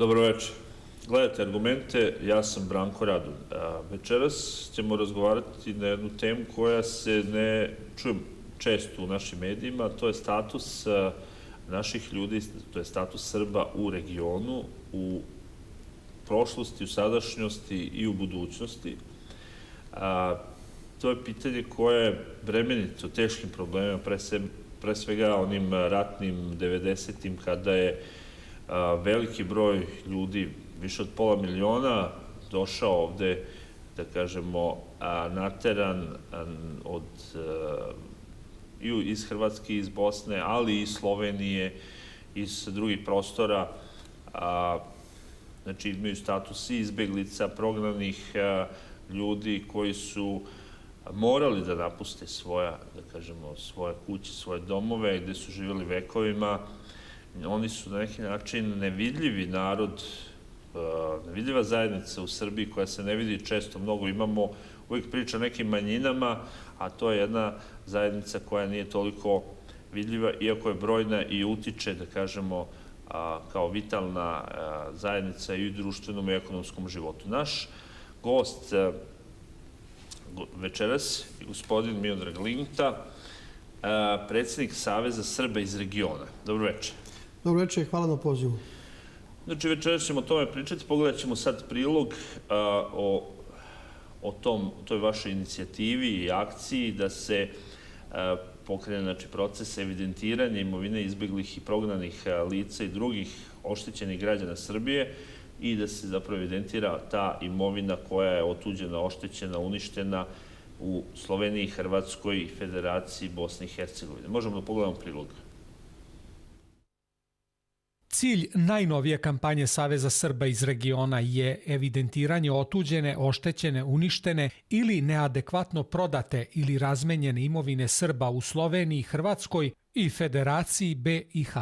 Dobro večer. Gledajte argumente, ja sam Branko Radun. Večeras ćemo razgovarati na jednu temu koja se ne čuje često u našim medijima, to je status naših ljudi, to je status Srba u regionu, u prošlosti, u sadašnjosti i u budućnosti. To je pitanje koje je bremenito teškim problemima, pre svega onim ratnim 90-im, kada je veliki broj ljudi, više od pola miliona, došao ovde, da kažemo, nateran iz Hrvatske, iz Bosne, ali i iz Slovenije, iz drugih prostora. Znači, imaju status i izbeglica, prognanih ljudi koji su morali da napuste svoje kuće, svoje domove, gde su živjeli vekovima. Oni su na neki način nevidljivi narod, nevidljiva zajednica u Srbiji koja se ne vidi često mnogo. Imamo uvijek priča o nekim manjinama, a to je jedna zajednica koja nije toliko vidljiva, iako je brojna i utiče, da kažemo, kao vitalna zajednica i u društvenom i ekonomskom životu. Naš gost večeras je gospodin Miodrag Linta, predsjednik Saveza Srba iz regiona. Dobro večer. Dobro večer i hvala na pozivu. Znači, večeras ćemo o tome pričati. Pogledat ćemo sad prilog o toj vašoj inicijativi i akciji da se pokrene proces evidentiranja imovine izbeglih i prognanih lica i drugih oštećenih građana Srbije i da se zapravo evidentira ta imovina koja je otuđena, oštećena, uništena u Sloveniji, Hrvatskoj i Federaciji Bosne i Hercegovine. Možemo da pogledamo prilog. Cilj najnovije kampanje Saveza Srba iz regiona je evidentiranje otuđene, oštećene, uništene ili neadekvatno prodate ili razmenjene imovine Srba u Sloveniji, Hrvatskoj i Federaciji BiH.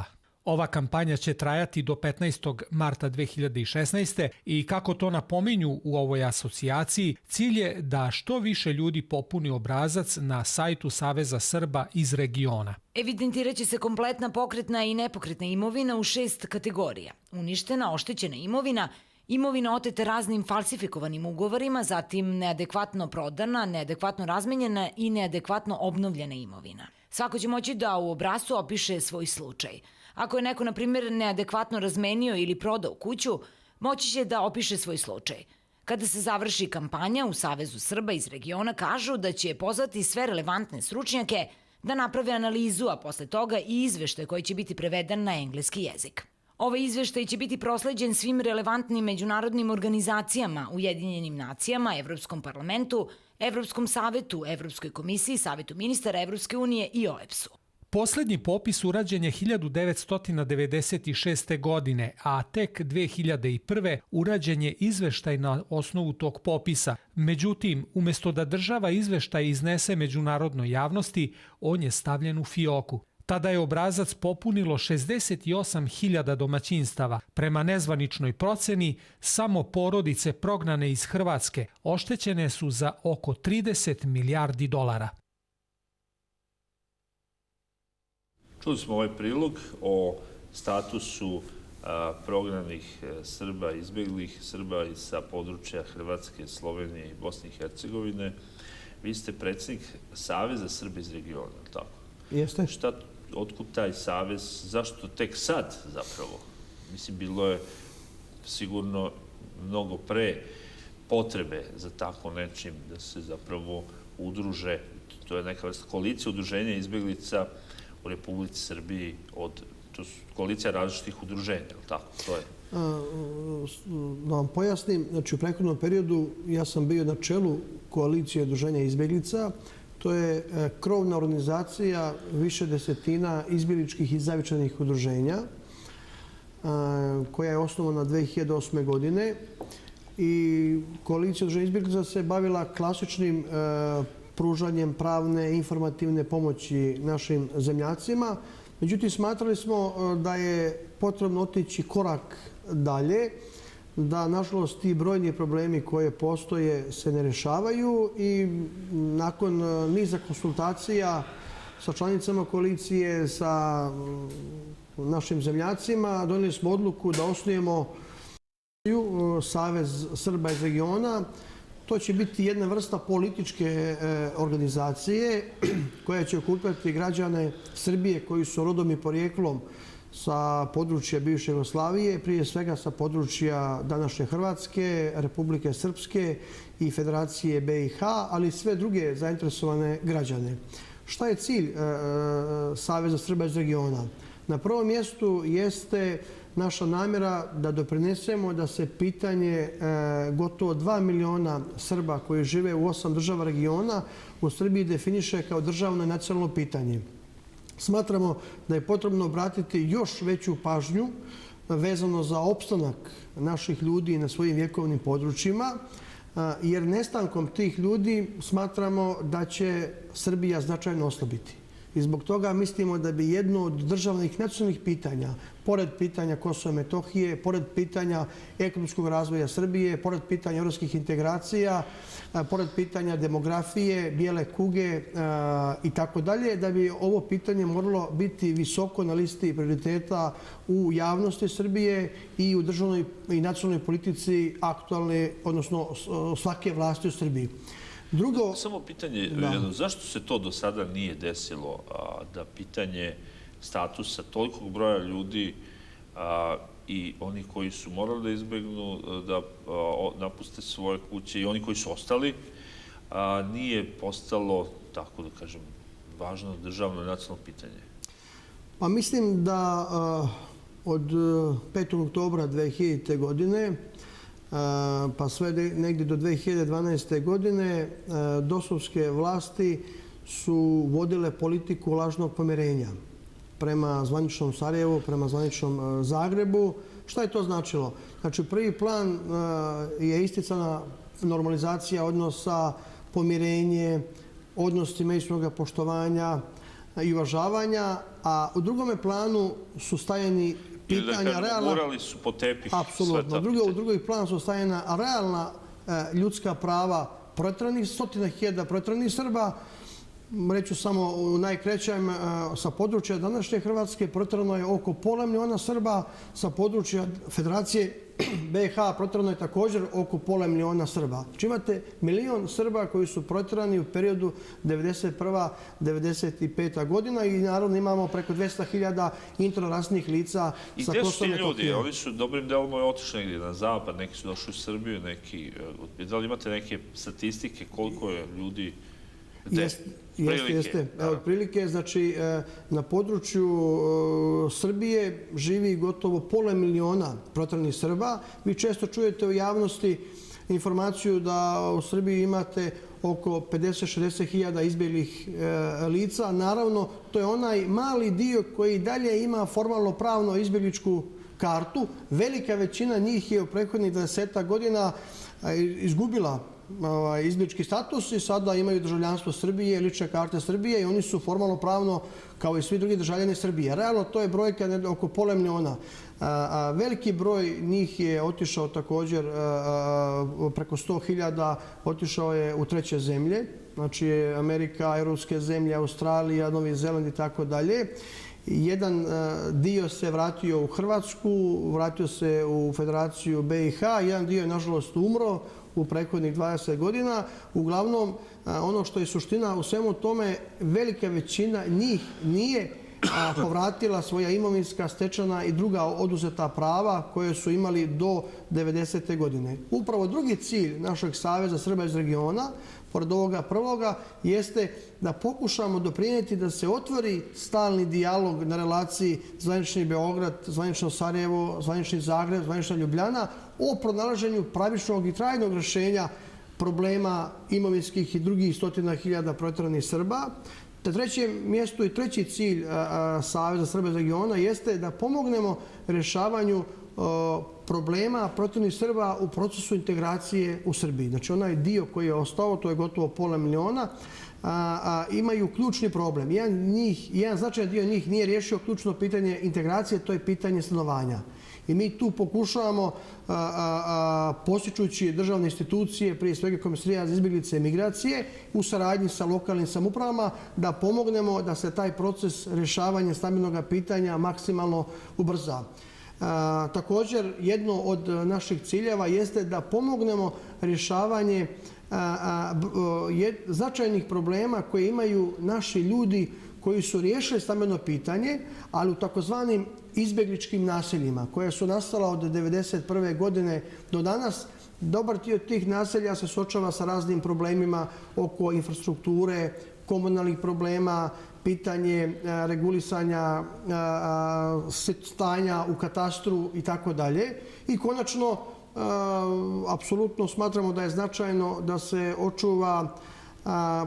Ova kampanja će trajati do 15. marta 2016. i kako to napominju u ovoj asocijaciji, cilj je da što više ljudi popuni obrazac na sajtu Saveza Srba iz regiona. Evidentiraće se kompletna pokretna i nepokretna imovina u 6 kategorija. Uništena, oštećena imovina, imovina otete raznim falsifikovanim ugovorima, zatim neadekvatno prodana, neadekvatno razmenjena i neadekvatno obnovljena imovina. Svako će moći da u obrascu opiše svoj slučaj. Ako je neko, na primjer, neadekvatno razmenio ili prodao kuću, moći će da opiše svoj slučaj. Kada se završi kampanja, u Savezu Srba iz regiona kažu da će pozvati sve relevantne stručnjake da naprave analizu, a posle toga i izveštaj koji će biti preveden na engleski jezik. Ovaj izveštaj će biti prosleđen svim relevantnim međunarodnim organizacijama, Ujedinjenim nacijama, Evropskom parlamentu, Evropskom savetu, Evropskoj komisiji, Savetu ministara Evropske unije i OEBS-u. Poslednji popis urađen je 1996. godine, a tek 2001. urađen je izveštaj na osnovu tog popisa. Međutim, umesto da država izveštaj iznese međunarodnoj javnosti, on je stavljen u fioku. Tada je obrazac popunilo 68.000 domaćinstava. Prema nezvaničnoj proceni, samo porodice prognane iz Hrvatske oštećene su za oko 30 milijardi dolara. Čuli smo ovaj prilog o statusu prognanih Srba, izbeglih Srba sa područja Hrvatske, Slovenije i Bosne i Hercegovine. Vi ste predsjednik Saveza Srba iz regiona, tako? Jeste. Otkud taj savez? Zašto tek sad zapravo? Mislim, bilo je sigurno mnogo pre potrebe za tako nečim da se zapravo udruže. To je neka vrsta koalicija udruženja izbeglica u Republici Srbiji, to su koalicija različitih udruženja, ali tako, to je? Da vam pojasnim, znači u prethodnom periodu ja sam bio na čelu koalicije udruženja izbeglica. To je krovna organizacija više desetina izbegličkih i zavičajnih udruženja koja je osnovana 2008. godine i koalicija udruženja izbeglica se bavila klasičnim pružanjem pravne i informativne pomoći našim zemljacima. Međutim, smatrali smo da je potrebno otići korak dalje, da, nažalost, ti brojni problemi koje postoje se ne rešavaju i nakon niza konsultacija sa članicama koalicije, sa našim zemljacima, donijeli smo odluku da osnujemo Savez Srba iz regiona. To će biti jedna vrsta političke organizacije koja će okupljati građane Srbije koji su rodom i porijeklom sa područja bivše Jugoslavije, prije svega sa područja današnje Hrvatske, Republike Srpske i Federacije BiH, ali i sve druge zainteresovane građane. Šta je cilj Saveza Srba iz regiona? Na prvom mjestu jeste naša namjera da doprinesemo da se pitanje gotovo 2 miliona Srba koji žive u 8 država regiona u Srbiji definiše kao državno i nacionalno pitanje. Smatramo da je potrebno obratiti još veću pažnju vezano za opstanak naših ljudi na svojim vjekovnim područjima, jer nestankom tih ljudi smatramo da će Srbija značajno oslabiti. I zbog toga mislimo da bi jedno od državnih nacionalnih pitanja, pored pitanja Kosova i Metohije, pored pitanja ekonomskog razvoja Srbije, pored pitanja evropskih integracija, pored pitanja demografije, bijele kuge i tako dalje, da bi ovo pitanje moralo biti visoko na listi prioriteta u javnosti Srbije i u državnoj i nacionalnoj politici aktualne, odnosno svake vlasti u Srbiji. Drugo, samo pitanje, zašto se to do sada nije desilo, da pitanje statusa tolikog broja ljudi i oni koji su morali da izbegnu, da napuste svoje kuće i oni koji su ostali, nije postalo, tako da kažem, važno državno i nacionalno pitanje? Pa mislim da od 5. oktobra 2000. godine pa sve negdje do 2012. godine dosovske vlasti su vodile politiku lažnog pomirenja prema zvaničnom Sarajevu, prema zvaničnom Zagrebu. Šta je to značilo? Znači, prvi plan je isticana normalizacija odnosa, pomirenje, odnosi međusobnog poštovanja i uvažavanja, a u drugome planu su stajeni pitanja realna... Gurali su po tepih. Apsolutno. U drugoj plan su stavljena realna ljudska prava proteranih, stotina hiljada proteranih Srba. Reću samo u najkrećem, sa područja današnje Hrvatske proterano je oko pola miliona Srba, sa područja Federacije BiH proterano je također oko pola miliona Srba. Znači imate milion Srba koji su proterani u periodu 1991-1995. godina i naravno imamo preko 200.000 interrasnih lica sa Kosova i Metohije. I gdje su ti ljudi? Oni su dobrim delom otišli negdje na zapad, neki su došli u Srbiju, neki... Da li imate neke statistike koliko je ljudi... Jeste. Otprilike, znači, na području Srbije živi gotovo pola miliona proteranih Srba. Vi često čujete u javnosti informaciju da u Srbiji imate oko 50-60 hiljada izbjeglih lica. Naravno, to je onaj mali dio koji dalje ima formalno pravno izbjegličku kartu. Velika većina njih je u prethodnih 20 godina izgubila izbjeglički status i sada imaju državljanstvo Srbije, lične karte Srbije i oni su formalno pravno kao i svi drugi državljani Srbije. Realno to je brojka oko pola miliona. Veliki broj njih je otišao također, preko 100.000 otišao je u treće zemlje, znači Amerika, europske zemlje, Australija, Novi Zeland i tako dalje. Jedan dio se vratio u Hrvatsku, vratio se u Federaciju BiH, jedan dio je nažalost umro u prethodnih 20 godina. Uglavnom, ono što je suština u svemu tome, velika većina njih nije povratila svoja imovinska, stečena i druga oduzeta prava koje su imali do 90. godine. Upravo drugi cilj našeg Saveza Srba iz regiona, pored ovoga prvoga, jeste da pokušamo doprinijeti da se otvori stalni dijalog na relaciji zvanični Beograd, zvanično Sarajevo, zvanični Zagreb, zvanična Ljubljana o pronalaženju pravičnog i trajnog rješenja problema imovinskih i drugih stotina hiljada proteranih Srba. Na trećem mjestu i treći cilj Saveza Srba iz regiona jeste da pomognemo rješavanju problema proteranih Srba u procesu integracije u Srbiji. Znači onaj dio koji je ostao, to je gotovo pola miliona, imaju ključni problem. Jedan značajan dio njih nije riješio ključno pitanje integracije, to je pitanje stanovanja. I mi tu pokušavamo, posjećujući državne institucije, prije svega Komisarija za izbjeglice i migracije, u saradnji sa lokalnim samoupravama, da pomognemo da se taj proces rješavanja stambenog pitanja maksimalno ubrza. Također, jedno od naših ciljeva jeste da pomognemo rješavanje značajnih problema koje imaju naši ljudi koji su riješili stambeno pitanje, ali u takozvanim izbjegličkim naseljima koja su nastala od 1991. godine do danas. Dobar dio tih naselja se suočava sa raznim problemima oko infrastrukture, komunalnih problema, pitanje regulisanja stanja u katastru i tako dalje. I konačno, apsolutno smatramo da je značajno da se očuva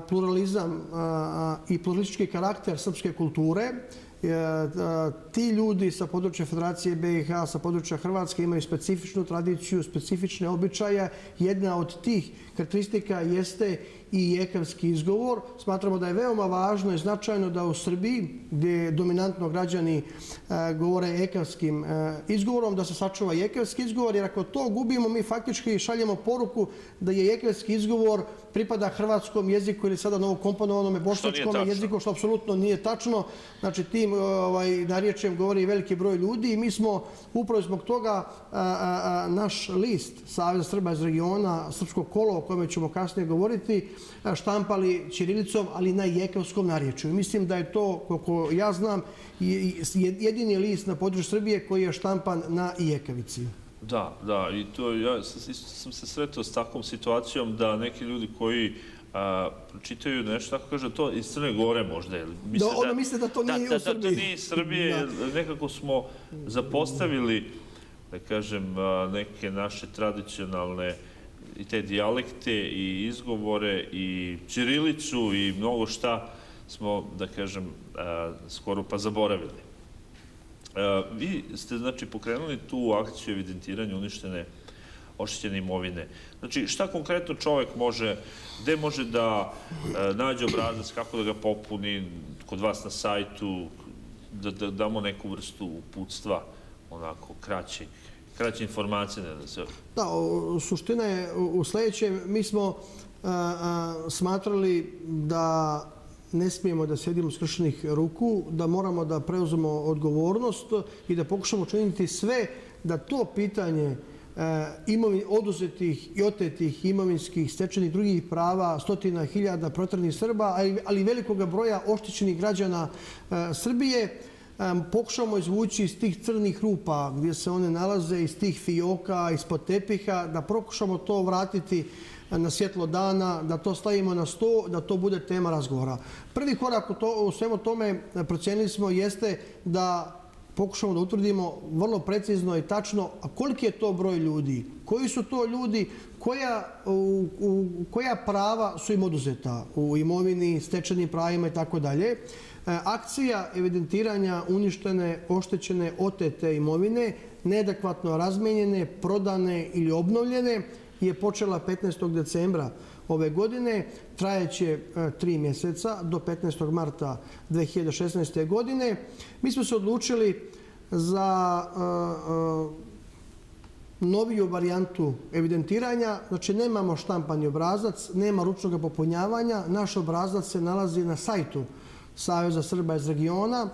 pluralizam i pluralistički karakter srpske kulture. Ti ljudi sa područja Federacije BiH, sa područja Hrvatske imaju specifičnu tradiciju, specifične običaje. Jedna od tih karakteristika jeste i ekavski izgovor. Smatramo da je veoma važno i značajno da u Srbiji, gdje dominantno građani govore ekavskim izgovorom, da se sačuva i ekavski izgovor, jer ako to gubimo, mi faktički šaljemo poruku da je ekavski izgovor pripada hrvatskom jeziku ili sada novokomponovanom bošnjačkom jeziku, što apsolutno nije tačno. Znači, tim narječjem govori veliki broj ljudi i mi smo upravo zbog toga naš list Saveza Srba iz regiona, Srpsko kolo, o kojem ćemo kasnije govoriti, štampali ćirilicom, ali na ekavskom narječju. Mislim da je to, koliko ja znam, jedini list na području Srbije koji je štampan na ekavici. Da, i to ja sam se sretao s takvom situacijom da neki ljudi koji pročitaju nešto, tako kaže, to iz Crne Gore možda. Ono misle da to nije u Srbiji. Da to nije iz Srbije, nekako smo zapostavili, da kažem, neke naše tradicionalne i te dijalekte i izgovore i ćirilicu i mnogo šta smo, da kažem, skoro pa zaboravili. Vi ste, znači, pokrenuli tu akciju evidentiranja uništene, oštećene imovine. Znači, šta konkretno čovjek može, gde može da nađe obrazac, kako da ga popuni kod vas na sajtu, da damo neku vrstu uputstva, onako, kraće informacije. Da, suština je u sljedećem. Mi smo smatrali da ne smijemo da sedimo skršenih ruku, da moramo da preuzmemo odgovornost i da pokušamo učiniti sve da to pitanje oduzetih i otetih imovinskih, stečenih drugih prava, stotina hiljada proteranih Srba, ali velikog broja oštećenih građana Srbije, pokušamo izvući iz tih crnih rupa gdje se one nalaze, iz tih fioka, ispod tepiha, da pokušamo to vratiti na svjetlo dana, da to stavimo na sto, da to bude tema razgovora. Prvi korak u svemu tome, procijenili smo, jeste da pokušamo da utvrdimo vrlo precizno i tačno koliki je to broj ljudi, koji su to ljudi, koja prava su im oduzeta u imovini, stečenim pravima i tako dalje. Akcija evidentiranja uništene, oštećene, otete imovine, neadekvatno razmenjene, prodane ili obnovljene, je počela 15. decembra ove godine, trajeće 3 mjeseca do 15. marta 2016. godine. Mi smo se odlučili za noviju varijantu evidentiranja. Znači, nemamo štampani obrazac, nema ručnog popunjavanja. Naš obrazac se nalazi na sajtu Saveza Srba iz regiona.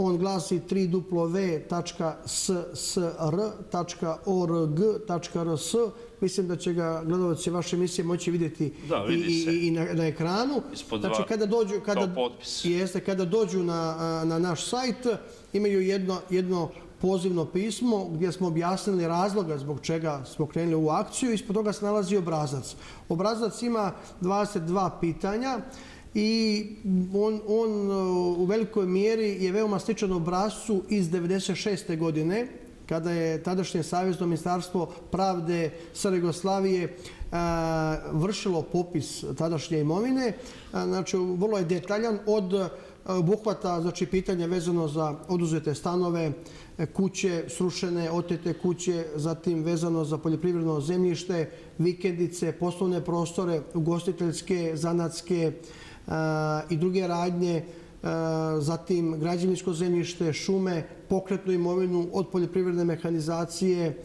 On glasi www.ssr.org.rs. Mislim da će ga gledalci vaše emisije moći vidjeti i na ekranu. Znači, kada dođu na naš sajt, imaju jedno pozivno pismo gdje smo objasnili razloga zbog čega smo krenuli u akciju. Ispod toga se nalazi obrazac. Obrazac ima 22 pitanja i on u velikoj mjeri je veoma sličan obrazcu iz 1996. godine, kada je tadašnje Savezno ministarstvo pravde SR Jugoslavije vršilo popis tadašnje imovine. Znači, vrlo je detaljan od obuhvata, znači, pitanja vezano za oduzete stanove, kuće, srušene, otete kuće, zatim vezano za poljoprivredno zemljište, vikendice, poslovne prostore, ugostiteljske, zanatske i druge radnje, zatim građevinsko zemljište, šume, pokretnu imovinu od poljoprivredne mehanizacije,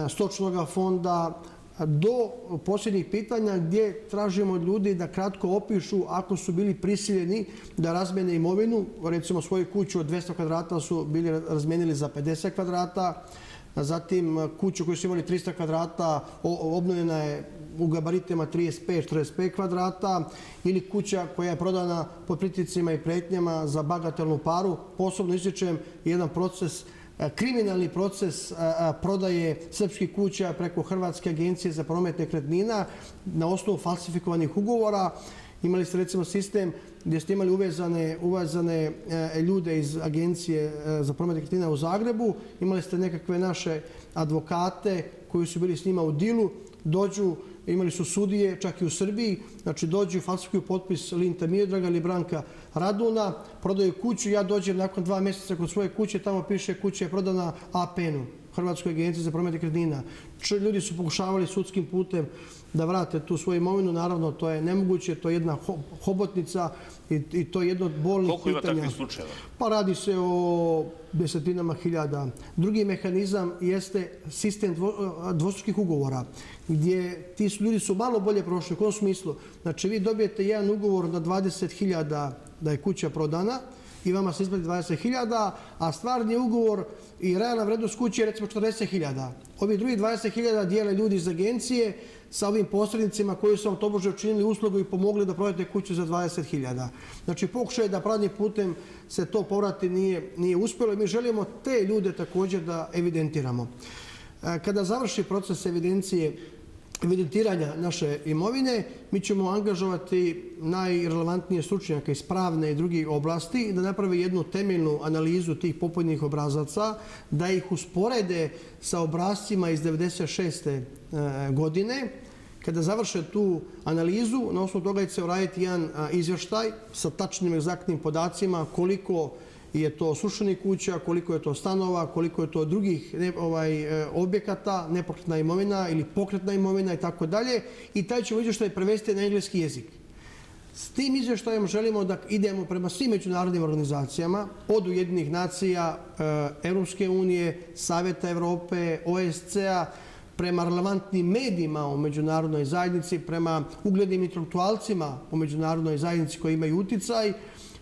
stočnog fonda, do posljednjih pitanja gdje tražimo od ljudi da kratko opišu ako su bili prisiljeni da razmene imovinu. Recimo svoju kuću od 200 kvadrata su bili razmenili za 50 kvadrata. Zatim kuću koju su imali 300 kvadrata obnovljena je u gabaritima 35-45 kvadrata. Ili kuća koja je prodana pod pritiscima i pretnjama za bagatelnu paru. Posebno ističem jedan proces, kriminalni proces prodaje srpskih kuća preko Hrvatske agencije za promet nekretnina na osnovu falsifikovanih ugovora. Imali ste recimo sistem gdje ste imali uvezane ljude iz agencije za promet nekretnina u Zagrebu. Imali ste nekakve naše advokate koji su bili s njima u dilu. Dođu, imali su sudije čak i u Srbiji, znači dođu, falsifikuju potpis Linta Miodraga ili Branka Raduna, prodaju kuću, ja dođem nakon 2 mjeseca kod svoje kuće, tamo piše kuća je prodana APN-u, Hrvatskoj agenciji za promet nekretnina. Ljudi su pokušavali sudskim putem da vrate tu svoju imovinu, naravno to je nemoguće, to je jedna hobotnica i to je jedno od bolnih pitanja. Koliko ima takvih slučajeva? Pa radi se o desetinama hiljada. Drugi mehanizam jeste sistem dvostrukih ugovora, gdje ti ljudi su malo bolje prošli. U kom smislu? Znači vi dobijete jedan ugovor na 20.000 da je kuća prodana i vama se isplati 20.000, a stvarni ugovor i realna vrednost kuće je recimo 40.000. Ovi drugi 20.000 dijele ljudi iz agencije sa ovim posrednicima koji su vam tobože učinili uslugu i pomogli da prodate kuću za 20.000. Znači pokušaj da pravnim putem se to povrati nije uspjelo i mi želimo te ljude također da evidentiramo. Kada završi proces evidentiranja naše imovine, mi ćemo angažovati najrelevantnije stručnjake iz pravne i drugih oblasti da naprave jednu temeljnu analizu tih popunjenih obrazaca, da ih usporede sa obrascima iz 1996. godine. Kada završe tu analizu, na osnovu toga će se uraditi jedan izvještaj sa tačnim, egzaktnim podacima koliko je to srušenih kuća, koliko je to stanova, koliko je to drugih objekata, nepokretna imovina ili pokretna imovina i tako dalje. I taj ćemo izvještaj prevesti na engleski jezik. S tim izvještajem želimo da idemo prema svim međunarodnim organizacijama, od Ujedinjenih nacija, Europske unije, Savjeta Evrope, OSCE-a, prema relevantnim medijima u međunarodnoj zajednici, prema uglednim intelektualcima u međunarodnoj zajednici koji imaju uticaj.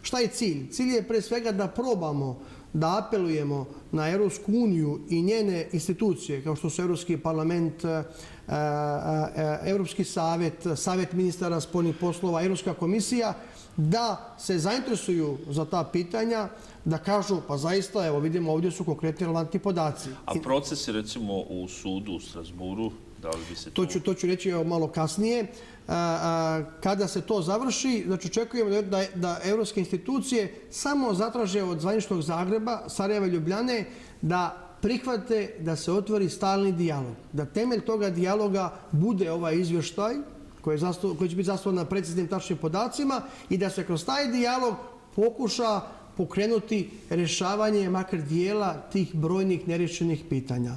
Šta je cilj? Cilj je pre svega da probamo, da apelujemo na Europsku uniju i njene institucije, kao što su Europski parlament, Europski savjet, Savjet ministara spoljnih poslova, Europska komisija, da se zainteresuju za ta pitanja, da kažu, pa zaista, evo vidimo, ovdje su konkretni relevantni podaci. A proces je recimo u sudu u Strasburu, da li bi se to ću reći malo kasnije. Kada se to završi, znači očekujemo da evropske institucije samo zatraže od zvaničnog Zagreba, Sarajeva i Ljubljane da prihvate da se otvori stalni dijalog. Da temelj toga dijaloga bude ovaj izvještaj koji će biti zasnovan na preciznim tačnim podacima i da se kroz taj dijalog pokuša pokrenuti rješavanje makar dijela tih brojnih nerješenih pitanja.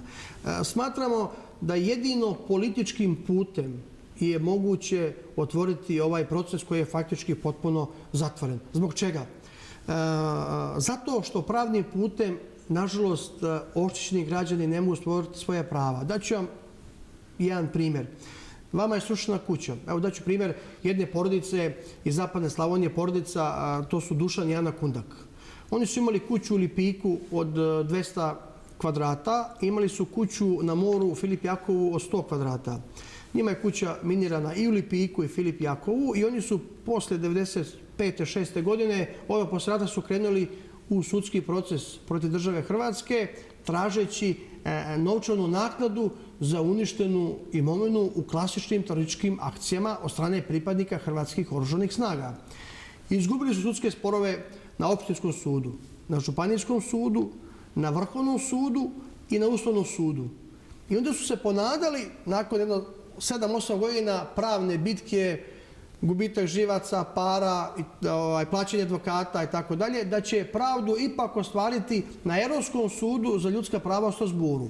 Smatramo da jedino političkim putem je moguće otvoriti ovaj proces koji je faktički potpuno zatvoren. Zbog čega? Zato što pravnim putem, nažalost, oštećeni građani ne mogu stvoriti svoje prava. Daću vam jedan primjer. Vama je srušena kuća. Evo daću primjer jedne porodice iz Zapadne Slavonije, porodica, to su Dušan i Ana Kundak. Oni su imali kuću u Lipiku od 200 kvadrata, imali su kuću na moru u Filip Jakovu od 100 kvadrata. Njima je kuća minirana i u Lipiku i Filip Jakovu i oni su posle 1995-1996. godine ove posrata su krenuli u sudski proces protiv države Hrvatske tražeći novčanu naknadu za uništenu imovinu u klasičnim terorističkim akcijama od strane pripadnika hrvatskih oružanih snaga. Izgubili su sudske sporove na opštinskom sudu, na županijskom sudu, na Vrhovnom sudu i na Ustavnom sudu. I onda su se ponadali, nakon 7-8 godina pravne bitke, gubitak živaca, para, plaćanje advokata i tako dalje, da će pravdu ipak ostvariti na Europskom sudu za ljudska prava u Strasburu.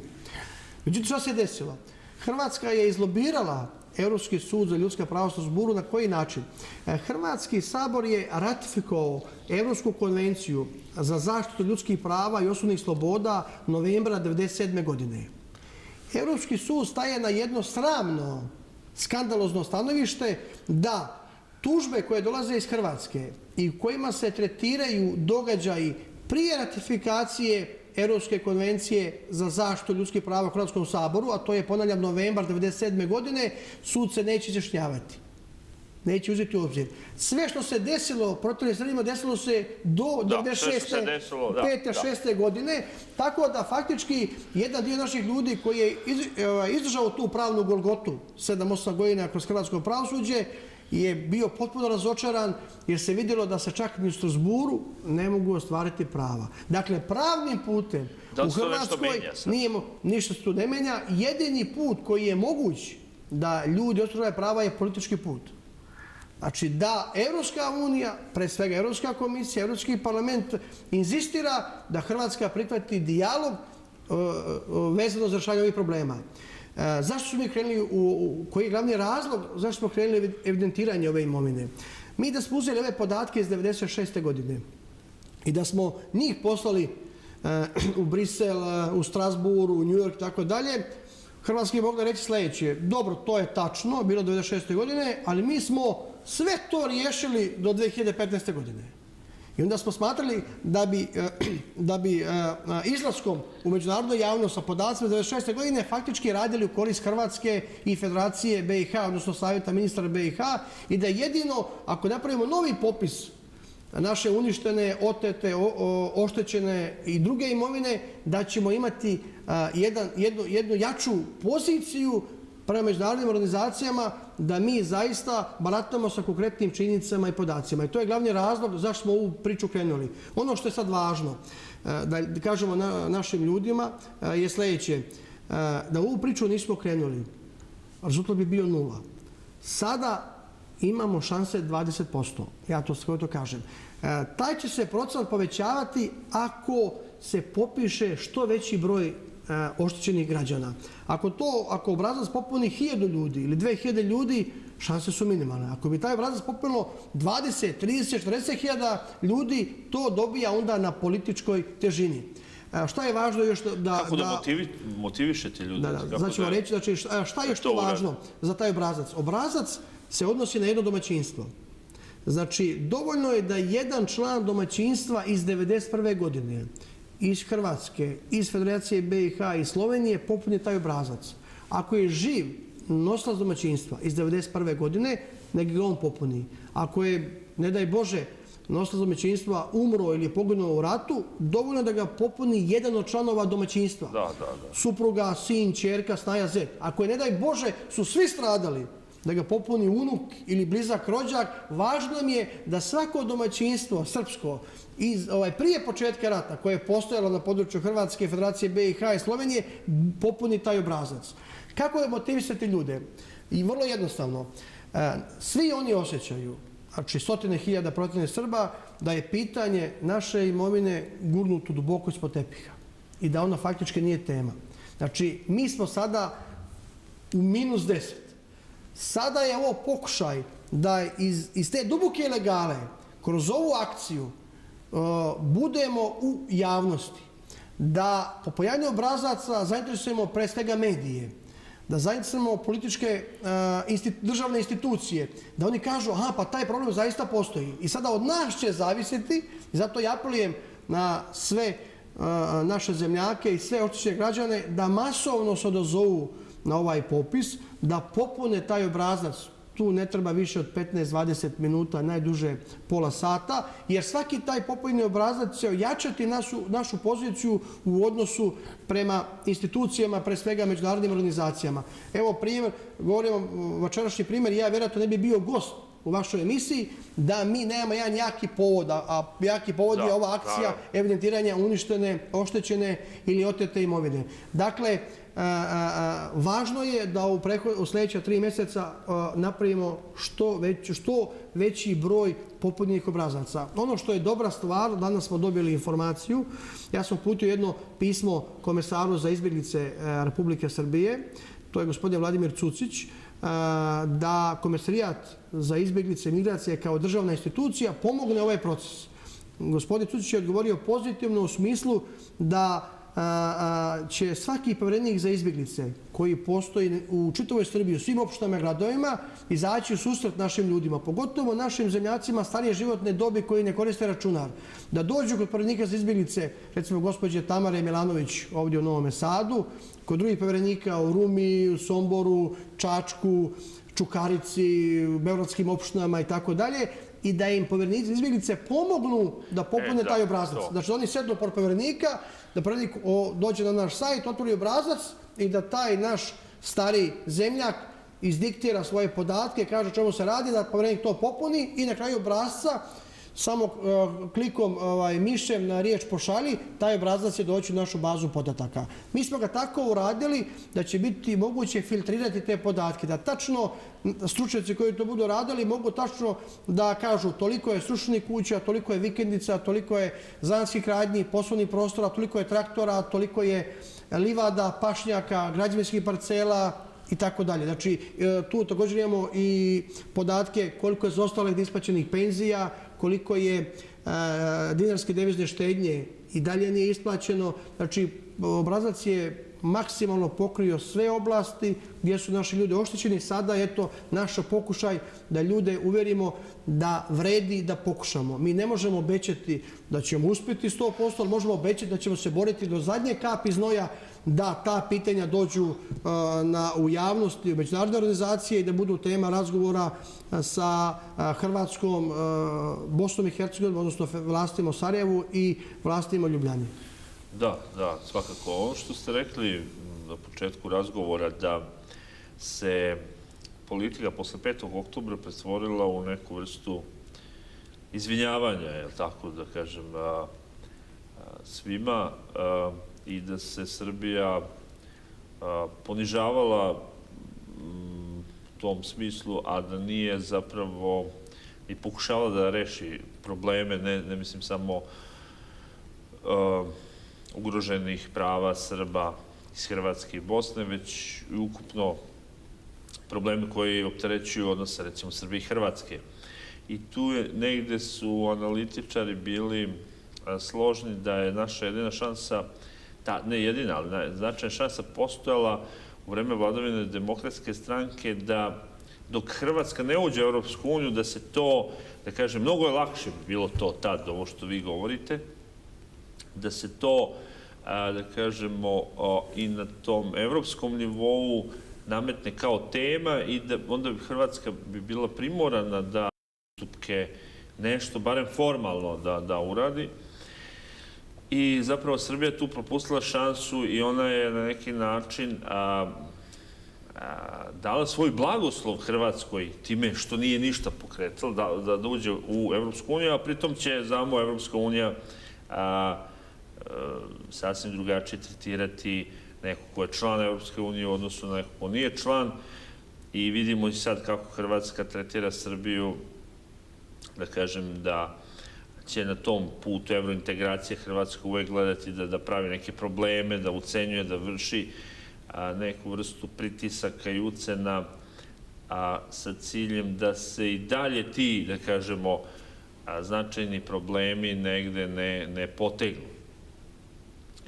Međutim, što se desilo? Hrvatska je izlobirala Europski sud za ljudska prava u Strasburu. Na koji način? Hrvatski sabor je ratifikovao Europsku konvenciju za zaštitu ljudskih prava i osobnih sloboda novembra 1997. godine. Europski sud staje na jedno sramno, skandalozno stanovište da tužbe koje dolaze iz Hrvatske i u kojima se tretiraju događaji prije ratifikacije Europske konvencije za zaštitu ljudskih prava u Hrvatskom saboru, a to je, ponavljam, novembar 1997. godine, sud se neće izjašnjavati. Neće uzeti u obzir. Sve što se desilo protivnim Srbima desilo se do 1996. 5. 6. godine, tako da faktički jedan dio naših ljudi koji je izdržao tu pravnu golgotu 7-8 godina kroz hrvatsko pravosuđe je bio potpuno razočaran jer se vidjelo da se čak ni u Strasburu ne mogu ostvariti prava. Dakle, pravnim putem u Hrvatskoj ništa se tu ne menja. Jedini put koji je moguć da ljudi ostvaruju prava je politički put. Znači da Europska unija, pre svega Europska komisija, Europski parlament inzistira da Hrvatska prihvati dijalog vezano za rješavanje ovih problema. Zašto smo mi krenuli, koji je glavni razlog zašto smo krenuli evidentiranje ove imovine? Mi da smo uzeli ove podatke iz 1996. godine i da smo njih poslali u Brisel, u Strasbourg, u New York i tako dalje, Hrvatski mogli reći sljedeće: dobro, to je tačno, bilo 1996. godine, ali mi smo sve to riješili do 2015. godine. I onda smo smatrali da bi izlaskom u međunarodnu javnost sa podacima 1996. godine faktički radili u korist Hrvatske i Federacije BiH, odnosno Savjeta ministara BiH, i da jedino ako napravimo novi popis naše uništene, otete, oštećene i druge imovine, da ćemo imati jednu jaču poziciju prema međunarodnim organizacijama, da mi zaista baratamo sa konkretnim činjenicama i podacima. I to je glavni razlog zašto smo ovu priču krenuli. Ono što je sad važno da kažemo našim ljudima je sljedeće: da u ovu priču nismo krenuli, rezultat bi bio 0. Sada imamo šanse 20%. Ja to kažem. Taj će se procenat povećavati ako se popiše što veći broj oštećenih građana. Ako obrazac popuni 1000 ljudi ili 2000 ljudi, šanse su minimalne. Ako bi taj obrazac popunilo 20, 30, 40 hiljada ljudi, to dobija onda na političkoj težini. Šta je važno još da... Kako da motivišete ljude? Znači, šta je što važno za taj obrazac? Obrazac se odnosi na jedno domaćinstvo. Znači, dovoljno je da jedan član domaćinstva iz 1991. godine iz Hrvatske, iz Federacije BiH i Slovenije popuni taj obrazac. Ako je živ nosilac domaćinstva iz 1991. godine, nek ga on popuni. Ako je, ne daj Bože, nosilac domaćinstva umro ili je poginuo u ratu, dovoljno da ga popuni jedan od članova domaćinstva. Supruga, sin, ćerka, snaja, zet. Ako je, ne daj Bože, su svi stradali, da ga popuni unuk ili blizak rođak, važno nam je da svako domaćinstvo srpsko prije početka rata, koje je postojalo na području Hrvatske, Federacije BiH i Slovenije, popuni taj obrazac. Kako je motivisati ljude? I vrlo jednostavno. Svi oni osjećaju, znači stotine hiljada protivnih Srba, da je pitanje naše imovine gurnuto duboko ispod tepiha i da ona faktički nije tema. Znači, mi smo sada u -10. Sada je ovo pokušaj da iz te duboke ilegale, kroz ovu akciju, budemo u javnosti. Da po pojavanju obrazaca zainteresujemo pre svega medije, da zainteresujemo političke državne institucije, da oni kažu: aha, pa taj problem zaista postoji. I sada od nas će zavisiti, i zato ja apelujem na sve naše zemljake i sve oštećene građane da masovno se odazovu na ovaj popis, da popune taj obrazac. Tu ne treba više od 15-20 minuta, najduže pola sata, jer svaki taj popunjeni obrazac će ojačati našu poziciju u odnosu prema institucijama, pre svega međunarodnim organizacijama. Evo primjer, govorimo večerašnji primjer, ja vjerojatno ne bi bio gost u vašoj emisiji da mi nemamo jedan jaki povod, a jaki povod je ova akcija evidentiranja uništene, oštećene ili otete imovine. Dakle, važno je da u sljedeća 3 mjeseca napravimo što veći broj popunjenih obrazaca. Ono što je dobra stvar, danas smo dobili informaciju, ja sam uputio jedno pismo komesaru za izbjeglice Republike Srbije, to je gospodin Vladimir Cucić, da Komesarijat za izbjeglice i migracije kao državna institucija pomogne ovaj proces. Gospodin Cucić je odgovorio pozitivno u smislu da će svaki povjerenik za izbjeglice koji postoji u čitavoj Srbiji, u svim opštinama i gradovima, izaći u susret našim ljudima, pogotovo našim zemljacima starije životne dobi koji ne koriste računar. Da dođu kod povjerenika za izbjeglice, recimo gospođe Tamare Milanović ovdje u Novom Sadu, kod drugih povjerenika u Rumi, u Somboru, Čačku, Čukarici, u beogradskim opštinama i tako dalje, i da im povjerenici izbjeglice pomognu da popune taj obrazac. Znači, oni sednu pored povjerenika, da povjerenik dođe na naš sajt, otvori obrazac i da taj naš stari zemljak izdiktira svoje podatke, kaže o čemu se radi, da povjerenik to popuni i na kraju obrazca samo klikom mišem na riječ pošalji, taj obrazac će doći u našu bazu podataka. Mi smo ga tako uradili da će biti moguće filtrirati te podatke, da tačno stručnjaci koji to budu radili mogu tačno da kažu toliko je srušenih kuća, toliko je vikendica, toliko je zanatskih radnji, poslovnih prostora, toliko je traktora, toliko je livada, pašnjaka, građevinskih parcela i tako dalje. Znači, tu također imamo i podatke koliko je zaostalih isplaćenih penzija, koliko je dinarske devizne štednje i dalje nije isplaćeno. Znači, obrazac je maksimalno pokrio sve oblasti gdje su naši ljudi oštećeni. Sada je to naš pokušaj da ljude uvjerimo da vredi da pokušamo. Mi ne možemo obećati da ćemo uspjeti 100%, ali možemo obećati da ćemo se boriti do zadnje kapi znoja da ta pitanja dođu u javnost i u međunarodne organizacije i da budu tema razgovora sa Hrvatskom, Bosnom i Hercegovinom, odnosno vlastima u Sarajevu i vlastima u Ljubljani. Da, svakako. Ono što ste rekli na početku razgovora, da se politika posle 5. oktobra pretvorila u neku vrstu izvinjavanja, je tako da kažem, svima, i da se Srbija ponižavala u tom smislu, a da nije zapravo i pokušavala da reši probleme, ne mislim samo ugroženih prava Srba iz Hrvatske i Bosne, već i ukupno probleme koji opterećuju odnose, recimo, Srbije i Hrvatske. I tu negde su analitičari bili složni da je naša jedina šansa, ne jedina, ali značajna šansa postojala u vreme vladavine Demokratske stranke da dok Hrvatska ne uđe u Europsku uniju, da se to, da kažem, mnogo je lakše bilo to tad, ovo što vi govorite, da se to, da kažemo, i na tom evropskom nivou nametne kao tema i da onda Hrvatska bi bila primorana da ustupke nešto, barem formalno, da uradi. I zapravo Srbija je tu propustila šansu i ona je na neki način dala svoj blagoslov Hrvatskoj time što nije ništa pokretala da uđe u Evropsku uniju, a pritom će znamo Evropska unija sasvim drugačije tretirati neko ko je član Evropske unije u odnosu na neko ko nije član i vidimo i sad kako Hrvatska tretira Srbiju, da kažem da će na tom putu evrointegracije Hrvatska uvek gledati da pravi neke probleme, da ucenjuje, da vrši neku vrstu pritisaka i ucena sa ciljem da se i dalje ti, da kažemo, značajni problemi negde ne potegnu.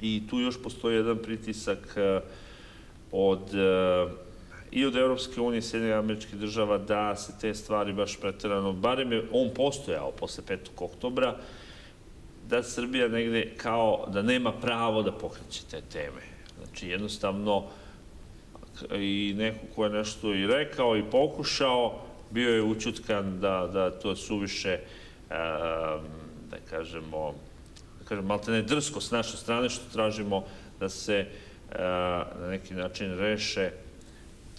I tu još postoji jedan pritisak i od Evropske unije i Sjedinjenih Američkih Država da se te stvari baš preterano, barem je on postojao posle 5. oktobra, da Srbija negde kao da nema pravo da pokreće te teme. Znači, jednostavno, i neko ko je nešto i rekao i pokušao, bio je učutkan da to suviše, da kažemo, maltene drsko s naše strane, što tražimo da se na neki način reše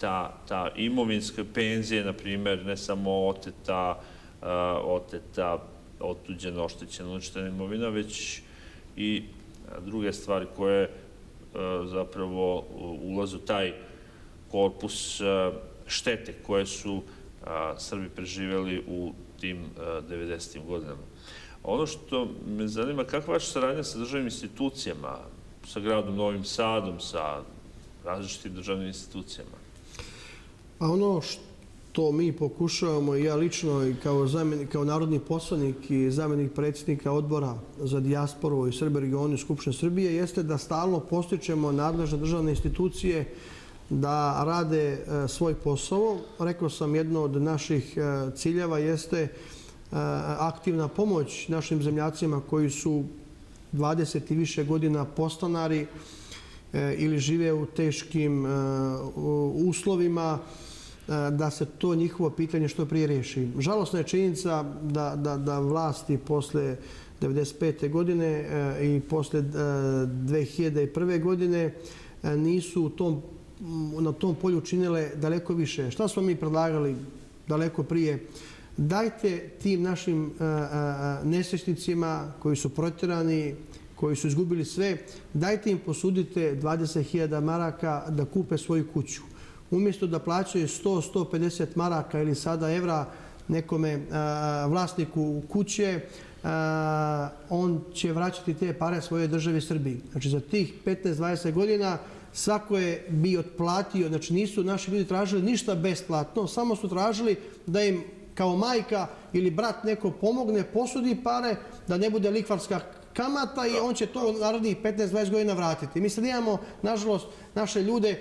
ta imovinska penzija, na primjer, ne samo oteta, otuđena, oštećena, uništena imovina, već i druge stvari koje zapravo ulaze u taj korpus štete koje su Srbi preživjeli u tim 90. godinama. Ono što me zanima, kakva je vaša saradnja sa državnim institucijama, sa gradom Novim Sadom, sa različitim državnim institucijama? Pa ono što mi pokušavamo, i ja lično i kao narodni poslanik i zamjenik predsjednika odbora za dijasporu i Srbe regionu Skupštine Srbije, jeste da stalno postičemo nadležne državne institucije da rade svoj posao. Rekao sam, jedno od naših ciljeva jeste aktivna pomoć našim zemljacima koji su 20 i više godina podstanari ili žive u teškim uslovima, da se to njihovo pitanje što prije riješi. Žalosna je činjenica da vlasti posle 1995. godine i posle 2001. godine nisu na tom polju činile daleko više. Šta smo mi predlagali daleko prije? Dajte tim našim nesrećnicima koji su protjerani, koji su izgubili sve, dajte im posudite 20.000 maraka da kupe svoju kuću. Umjesto da plaćaju 100-150 maraka ili sada evra nekome vlasniku kuće, on će vraćati te pare svojoj državi Srbiji. Znači za tih 15-20 godina svako je bi otplatio, znači nisu naši ljudi tražili ništa besplatno, samo su tražili da im kao majka ili brat neko pomogne, posudi pare, da ne bude likvarska kamata i on će to narednih 15-20 godina vratiti. Mi sad imamo, nažalost, naše ljude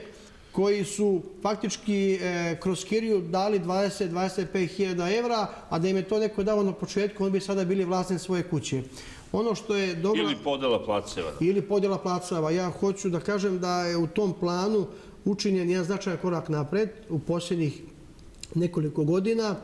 koji su faktički kroz kiriju dali 20-25 hiljada evra, a da im je to neko dao na početku, oni bi sada bili vlasni svoje kuće. Ono što je dobro... Ili podjela placeva. Ili podjela placeva. Ja hoću da kažem da je u tom planu učinjen jedan značajan korak napred u posljednjih nekoliko godina.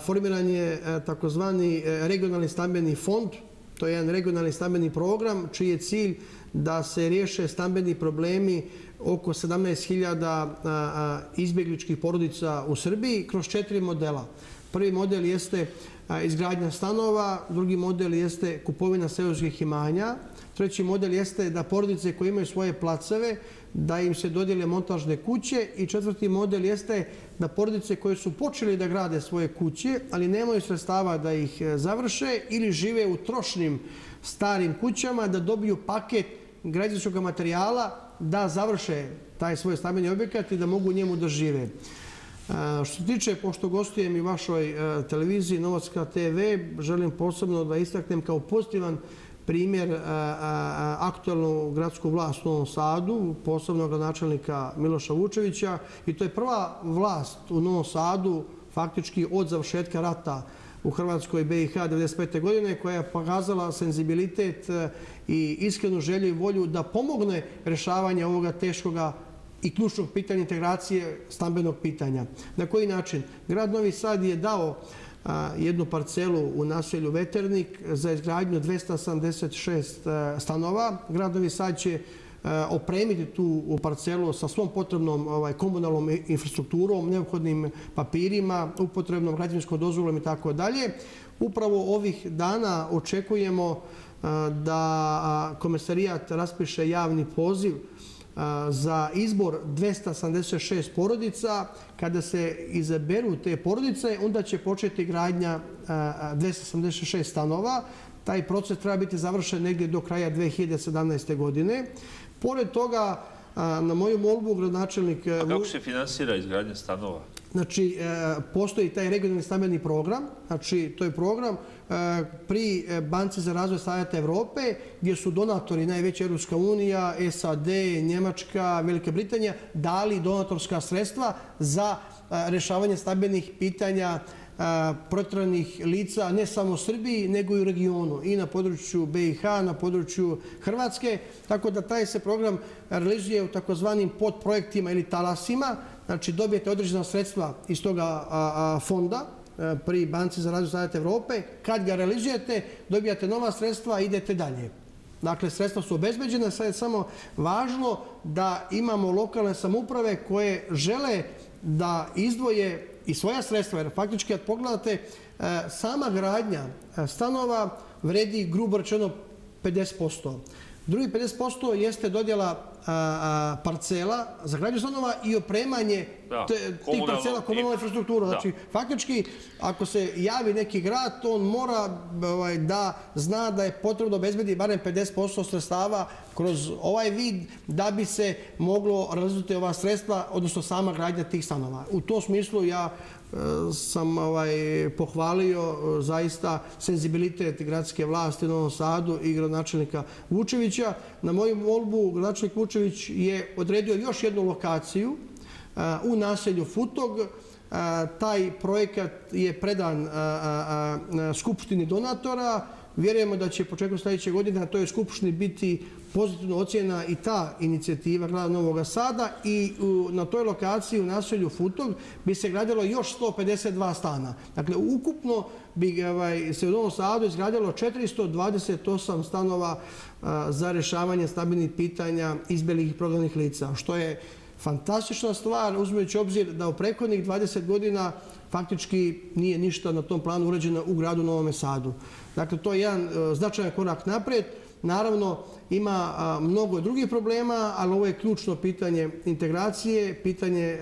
Formiran je takozvani regionalni stambeni fond. To je jedan regionalni stambeni program čiji je cilj da se riješe stambeni problemi oko 17.000 izbjegličkih porodica u Srbiji kroz 4 modela. Prvi model jeste izgradnja stanova, drugi model jeste kupovina seoskih imanja, treći model jeste da porodice koje imaju svoje placeve, da im se dodijele montažne kuće i četvrti model jeste da porodice koje su počeli da grade svoje kuće, ali nemaju sredstava da ih završe ili žive u trošnim starim kućama, da dobiju paket građevinskog materijala da završe taj svoj stambeni objekat i da mogu u njemu da žive. Što se tiče, pošto gostujem i vašoj televiziji Novotska TV, želim posebno da istaknem kao pozitivan primjer aktualnu gradsku vlast u Novom Sadu, posebno gradonačelnika Miloša Vučevića, i to je prva vlast u Novom Sadu faktički od završetka rata u Hrvatskoj BiH 1995. godine, koja je pokazala senzibilitet i iskrenu želju i volju da pomogne rješavanje ovoga teškoga i ključnog pitanja integracije stambenog pitanja. Na koji način? Grad Novi Sad je dao jednu parcelu u naselju Veternik za izgradnju 276 stanova. Grad Novi Sad će opremiti tu parcelu sa svom potrebnom komunalnom infrastrukturom, neophodnim papirima, upotrebnom građevinskom dozvolom i tako dalje. Upravo ovih dana očekujemo da Komesarijat raspiše javni poziv za izbor 276 porodica. Kada se izaberu te porodice, onda će početi gradnja 276 stanova. Taj proces treba biti završen negdje do kraja 2017. godine. Pored toga, na moju molbu, gradonačelnik... A kako se finansira izgradnja stanova? Znači, postoji taj regionalni stambeni program. Znači, to je program pri Banci za razvoj Savjeta Evrope, gdje su donatori najveća Evropska unija, SAD, Njemačka, Velika Britanija dali donatorska sredstva za rješavanje stambenih pitanja protjeranih lica ne samo u Srbiji, nego i u regionu, i na području BiH, na području Hrvatske. Tako da taj se program realizuje u takozvanim podprojektima ili talasima. Znači, dobijete određena sredstva iz toga fonda pri Banci za razvoj Savjeta Evrope. Kad ga realizujete, dobijate nova sredstva i idete dalje. Dakle, sredstva su obezbeđena, sad je samo važno da imamo lokalne samouprave koje žele da izdvoje i svoja sredstva, jer faktički kad pogledate, sama gradnja stanova vredi grubo rečeno 50%. Drugi 50% jeste dodjela parcela za gradnju stanova i opremanje tih parcela komunalne infrastrukture. Znači, faktički, ako se javi neki grad, on mora da zna da je potrebno da obezbedi barem 50% sredstava kroz ovaj vid da bi se moglo realizovati ova sredstva, odnosno sama gradnja tih stanova. U tom smislu ja sam pohvalio zaista senzibilitet gradske vlasti u Novom Sadu i gradonačelnika Vučevića. Na moju molbu gradonačelnik Vučević je odredio još jednu lokaciju u naselju Futog. Taj projekat je predan Skupštini donatora. Vjerujemo da će početkom sljedeće godine na toj Skupštini biti pozitivno ocjena i ta inicijativa grada Novog Sada i na toj lokaciji u naselju Futog bi se gradilo još 152 stana. Dakle, ukupno bi se u Novom Sadu izgradilo 428 stanova za rješavanje stambenih pitanja izbjeglih i prognanih lica, što je fantastična stvar, uzimajući obzir da u prethodnih 20 godina faktički nije ništa na tom planu urađeno u gradu Novom Sadu. Dakle, to je jedan značajan korak naprijed. Naravno, ima mnogo drugih problema, ali ovo je ključno pitanje integracije, pitanje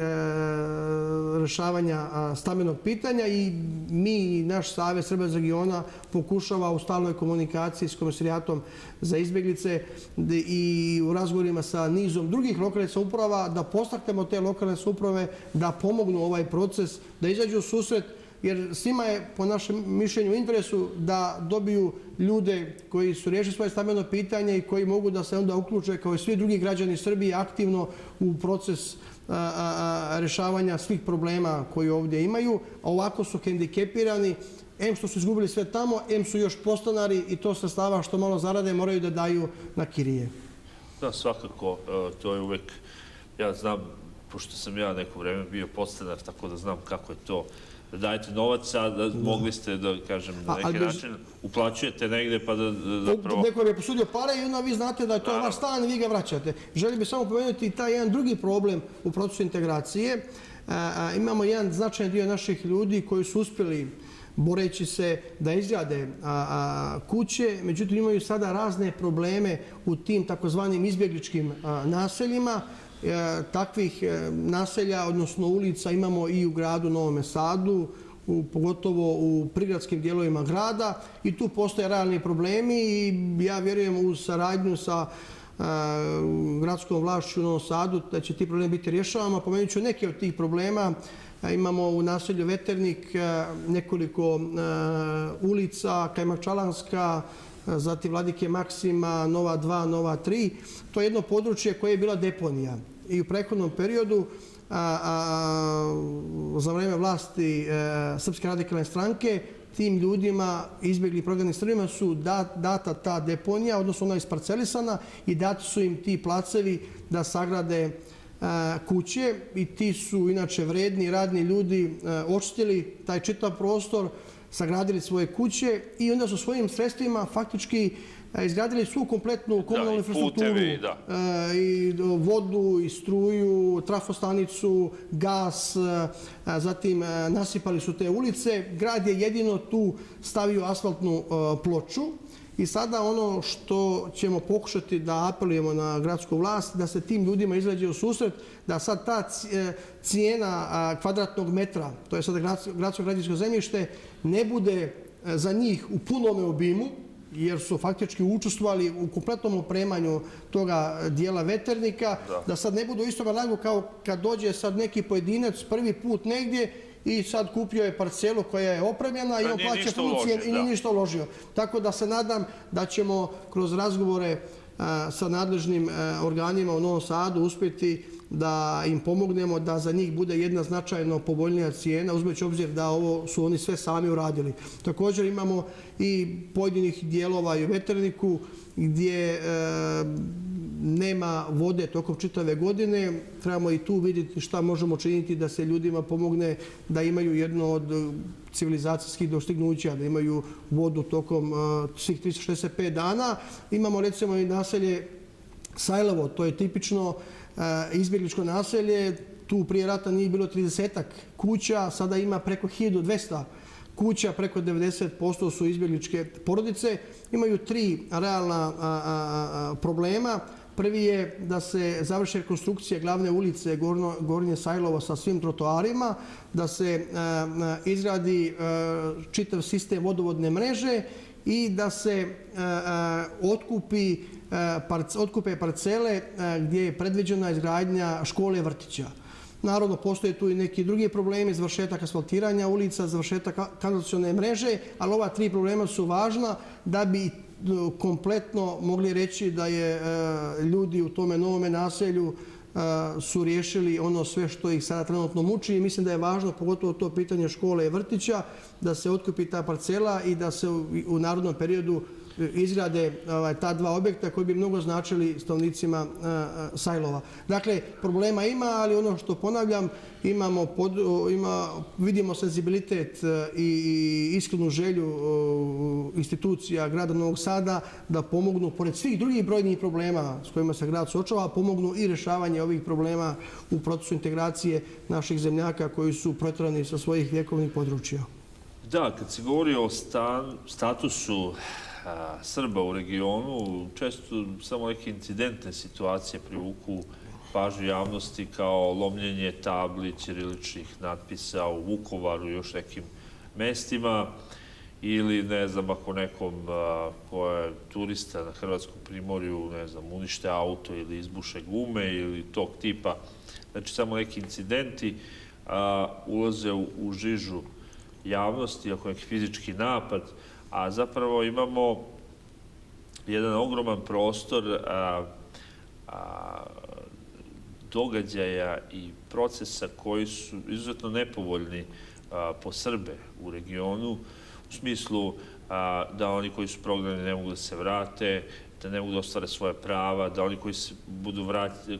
rješavanja stambenog pitanja i mi, naš Savez Srba iz regiona, pokušava u stalnoj komunikaciji s Komisarijatom za izbjeglice i u razgovorima sa nizom drugih lokalnih samouprava da podstaknemo te lokalne samouprave da pomognu ovaj proces, da izađu u susret, jer svima je po našem mišljenju u interesu da dobiju ljude koji su riješili svoje stambeno pitanje i koji mogu da se onda uključe kao i svi drugi građani Srbije aktivno u proces rješavanja svih problema koji ovdje imaju. Ovako su hendikepirani, em što su izgubili sve tamo, em su još podstanari i to sredstava što malo zarade moraju da daju na kirije. Da, svakako, to je uvek, ja znam, pošto sam ja neko vreme bio podstanar, tako da znam kako je to. Dajete novac, a mogli ste da, kažem, na neki način uplaćujete negde pa da zapravo... Neko je posudio pare i onda vi znate da je to vaš stan i vi ga vraćate. Želim bih samo pomenuti i taj jedan drugi problem u procesu integracije. Imamo jedan značajan dio naših ljudi koji su uspjeli boreći se da izgrade kuće, međutim imaju sada razne probleme u tim takozvanim izbjegličkim naseljima. Takvih naselja, odnosno ulica, imamo i u gradu Novom Sadu, pogotovo u prigradskim dijelovima grada i tu postoje realni problemi i ja vjerujem u saradnju sa gradskom vlašću u Novom Sadu da će ti problemi biti rješavani. Pomenut ću neke od tih problema. Imamo u naselju Veternik nekoliko ulica, Kajmakčalanska, zatim Vladike Maksima, Nova 2, Nova 3. To je jedno područje koje je bila deponija. I u prethodnom periodu, za vreme vlasti Srpske radikalne stranke, tim ljudima, izbjegli i prognanim Srbima, su data ta deponija, odnosno ona je isparcelisana i dati su im ti placevi da sagrade kuće i ti su inače vredni, radni ljudi očistili taj čitav prostor, sagradili svoje kuće i onda su svojim sredstvima faktički izgradili svu kompletnu komunalnu infrastrukturu, i vodu, i struju, trafostanicu, gas, zatim nasipali su te ulice. Grad je jedino tu stavio asfaltnu ploču i sada ono što ćemo pokušati da apelujemo na gradsku vlast, da se tim ljudima izađe u susret, da sad ta cijena kvadratnog metra, to je sada gradsko građevinsko zemljište, ne bude za njih u punome obimu, jer su faktički učestvovali u kompletnom opremanju toga dijela Veternika, da sad ne budu isto rangu kao kad dođe sad neki pojedinac prvi put negdje i sad kupio je parcelu koja je opremljena i on plaća funkcije i nije ništa uložio. Tako da se nadam da ćemo kroz razgovore sa nadležnim organima u Novom Sadu uspjeti da im pomognemo da za njih bude jedna značajno povoljnija cijena, uzmeći obzir da ovo su oni sve sami uradili. Također imamo i pojedinih dijelova i u Veterniku gdje nema vode tokom čitave godine. Trebamo i tu vidjeti šta možemo činiti da se ljudima pomogne da imaju jedno od civilizacijskih dostignuća, da imaju vodu tokom svih 365 dana. Imamo recimo i naselje Sajlovo, to je tipično izbjegličko naselje. Tu prije rata nije bilo 30-ak kuća, sada ima preko 1200 kuća, preko 90% su izbjegličke porodice. Imaju 3 realna problema. Prvi je da se završi rekonstrukcija glavne ulice Gornje Sajlovo sa svim trotoarima, da se izradi čitav sistem vodovodne mreže i da se otkupe parcele gdje je predviđena izgradnja škole vrtića. Naravno, postoje tu i neki drugi problemi, završetak asfaltiranja ulica, završetak kanalizacione mreže, ali ova 3 problema su važna da bi kompletno mogli reći da je ljudi u tome novome naselju su riješili ono sve što ih sada trenutno muči i mislim da je važno, pogotovo to pitanje škole i vrtića, da se otkupi ta parcela i da se u narodnom periodu izgrade ta 2 objekta koji bi mnogo značili stanovnicima Sajlova. Dakle, problema ima, ali ono što ponavljam, vidimo senzibilitet i iskrenu želju institucija grada Novog Sada da pomognu, pored svih drugih brojnih problema s kojima se grad suočava, pomognu i rješavanje ovih problema u procesu integracije naših zemljaka koji su protjerani sa svojih vjekovnih područja. Da, kad se govori o statusu Srba u regionu, često samo neke incidentne situacije privuku pažnju javnosti kao lomljenje tabli, ćiriličnih natpisa u Vukovaru i još nekim mestima ili, ne znam, ako nekom ko je turista na Hrvatskom primorju, ne znam, unište auto ili izbuše gume ili tog tipa. Znači, samo neki incidenti ulaze u žižu javnosti, ako neki fizički napad, a zapravo imamo jedan ogroman prostor događaja i procesa koji su izuzetno nepovoljni po Srbe u regionu, u smislu da oni koji su prognani ne mogu da se vrate, da ne mogu da ostvare svoje prava, da oni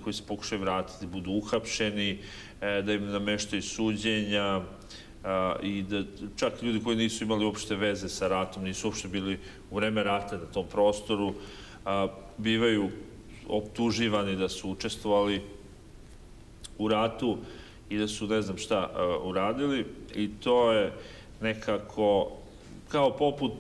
koji se pokušaju vratiti budu uhapšeni, da im nameštaju suđenja, i da čak ljudi koji nisu imali uopšte veze sa ratom, nisu uopšte bili u vreme rata na tom prostoru, bivaju optuživani da su učestvovali u ratu i da su ne znam šta uradili. I to je nekako kao poput,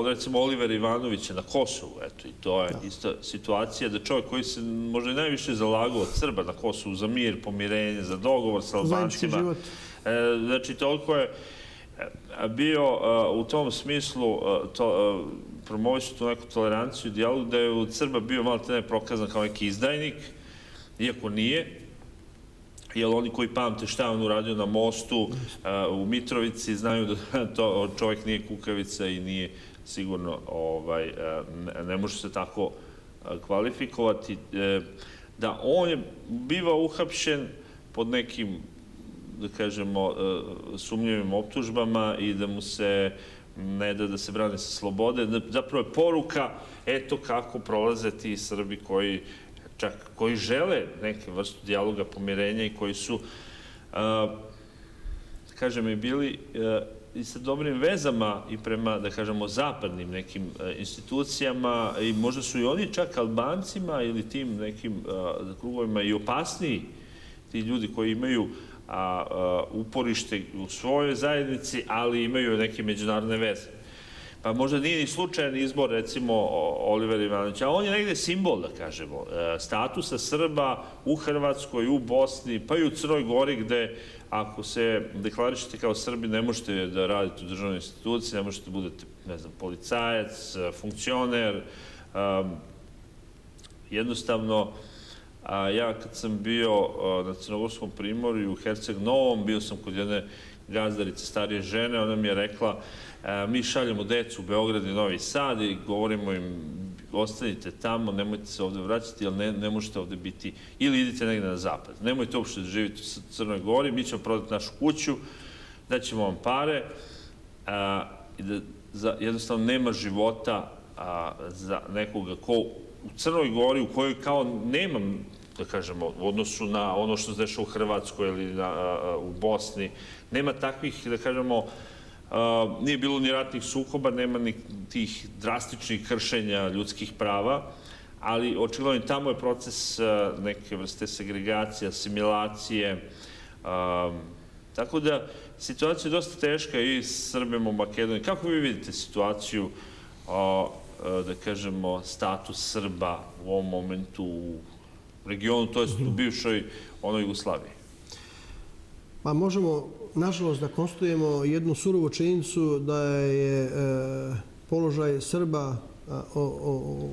recimo, Olivera Ivanovića na Kosovu. Eto, i to je ista situacija da čovjek koji se možda i najviše zalagao od Srba na Kosovu za mir, pomirenje, za dogovor sa Albancima. Znači, toliko je bio u tom smislu promovisao tu neku toleranciju i dijalog, da je od Srba bio malo te ne prokazan kao neki izdajnik, iako nije, jer oni koji pamte šta on uradio na mostu u Mitrovici znaju da to čovjek nije kukavica i nije sigurno, ne može se tako kvalifikovati, da on je bivao uhapšen pod nekim, da kažemo, sumnjivim optužbama i da mu se ne da se brane sa slobode. Zapravo je poruka, eto kako prolaze ti Srbi koji žele neke vrstu dijaloga, pomirenja i koji su, da kažem, i bili i sa dobrim vezama i prema, da kažemo, zapadnim nekim institucijama i možda su i oni čak Albancima ili tim nekim krugovima i opasniji, ti ljudi koji imaju uporište u svojoj zajednici, ali imaju neke međunarodne veze. Pa možda nije ni slučajan izbor, recimo, Olivera Ivanovića, a on je negde simbol, da kažemo, statusa Srba u Hrvatskoj, u Bosni, pa i u Crnoj Gori, gde ako se deklarišete kao Srbi, ne možete da radite u državnoj instituciji, ne možete da budete, ne znam, policajac, funkcioner. Jednostavno, ja kad sam bio na Crnogorskom primorju u Herceg Novom, bio sam kod jedne gazdarice starije žene, ona mi je rekla, mi šaljemo decu u Beograd i Novi Sad i govorimo im, ostanite tamo, nemojte se ovde vraćati, jer ne možete ovde biti, ili idite negde na zapad. Nemojte uopšte da živite u Crnoj Gori, mi ćemo prodati našu kuću, daćemo vam pare i da jednostavno nema života za nekoga ko u Crnoj Gori, u kojoj kao nemam, da kažemo, u odnosu na ono što se dešava u Hrvatskoj ili u Bosni, nema takvih, da kažemo, nije bilo ni ratnih sukoba, nema ni tih drastičnih kršenja ljudskih prava, ali očigledno tamo je proces neke vrste segregacije, asimilacije, Tako da situacija je dosta teška i s Srbima u Makedoniji. Kako vi vidite situaciju, da kažemo, status Srba u ovom momentu u regionu, to jest u bivšoj Jugoslaviji? Pa možemo, nažalost, da konstatujemo jednu surovu činjenicu da je položaj Srba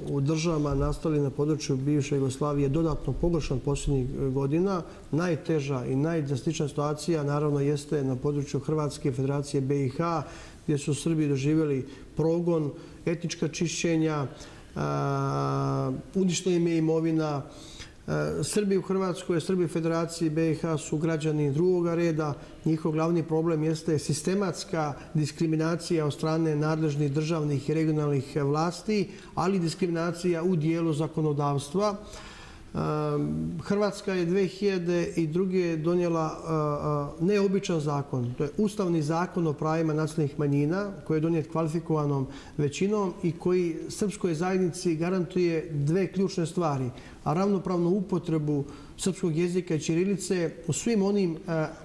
u državama nastali na području bivše Jugoslavije dodatno pogoršan posljednjih godina. Najteža i najdrastičnija situacija naravno jeste na području Hrvatske Federacije BiH, gdje su Srbi doživjeli progon, etnička čišćenja, uništena im je imovina. Srbi u Hrvatskoj, Srbi u Federaciji BiH su građani drugoga reda. Njihov glavni problem jeste sistematska diskriminacija od strane nadležnih državnih i regionalnih vlasti, ali diskriminacija u dijelu zakonodavstva. Hrvatska je 2002. donijela neobičan zakon. To je Ustavni zakon o pravima nacionalnih manjina koji je donijet kvalifikovanom većinom i koji srpskoj zajednici garantuje dve ključne stvari. A ravnopravnu upotrebu srpskog jezika i ćirilice u svim onim